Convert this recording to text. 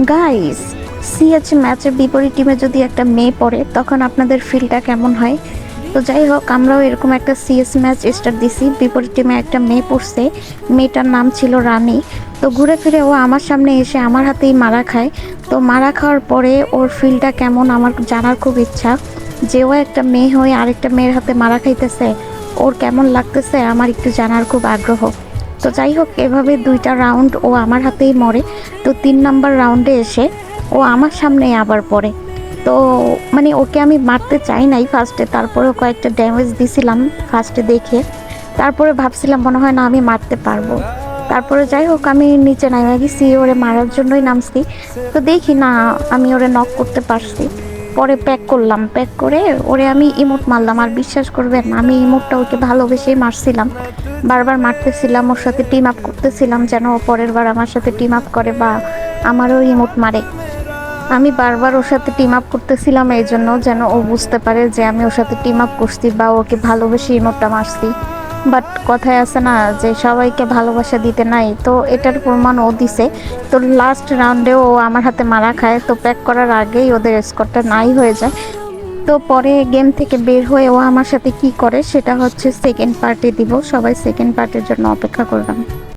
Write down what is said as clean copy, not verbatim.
Guys, CH ম্যাচের বিপরীত টিমে যদি একটা মেয়ে পড়ে তখন আপনাদের ফিলটা কেমন হয়? তো যাই হোক, আমরাও এরকম একটা সিএস ম্যাচ স্টার্ট দিছি। বিপরীত টিমে একটা মেয়ে পড়ছে, মেয়েটার নাম ছিল রানী। তো ঘুরে ফিরে ও আমার সামনে এসে আমার হাতেই মারা খায়। তো মারা খাওয়ার পরে ওর ফিলটা কেমন আমার জানার খুব ইচ্ছা, যে ও একটা মেয়ে হয়ে আরেকটা মেয়ের হাতে মারা খাইতেছে, ওর কেমন লাগতেছে আমার একটু জানার খুব আগ্রহ। তো যাই হোক, এভাবে 2টা রাউন্ড ও আমার হাতেই মরে। তো 3 নাম্বার রাউন্ডে এসে ও আমার সামনে আবার পড়ে। তো মানে ওকে আমি মারতে চাই নাই ফার্স্টে, তারপরে কয়েকটা ড্যামেজ দিছিলাম ফার্স্টে দেখে। তারপরে ভাবছিলাম মনে হয় না আমি মারতে পারবো। তারপরে যাই হোক, আমি নিচে নামে গেছি, ওরে মারার জন্যই নামছি। তো দেখি না আমি ওরে নক করতে পারছি। পরে প্যাক করলাম, প্যাক করে ওরে আমি ইমোট মারলাম। আর বিশ্বাস করবেন, আমি ইমোটটা ওকে ভালোবেসেই মারছিলাম, বারবার মারতেছিলাম, ওর সাথে টিম আপ করতেছিলাম যেন ও পরের বার আমার সাথে টিম আপ করে বা আমারও ইমোট মারে। আমি বারবার ওর সাথে টিম আপ করতেছিলাম এই জন্য যেন ও বুঝতে পারে যে আমি ওর সাথে টিম আপ করছি বা ওকে ভালোবেসে ইমোটটা মারছি। বাট কথায় আছে না যে সবাইকে ভালোবাসা দিতে নাই, তো এটার প্রমাণ ও দিছে। তো লাস্ট রাউন্ডেও ও আমার হাতে মারা খায়। তো প্যাক করার আগেই ওদের স্কোরটা নাই হয়ে যায়। তো পরে গেম থেকে বের হয়ে ও আমার সাথে কি করে সেটা হচ্ছে সেকেন্ড পার্টে দিব। সবাই সেকেন্ড পার্টের জন্য অপেক্ষা করলাম।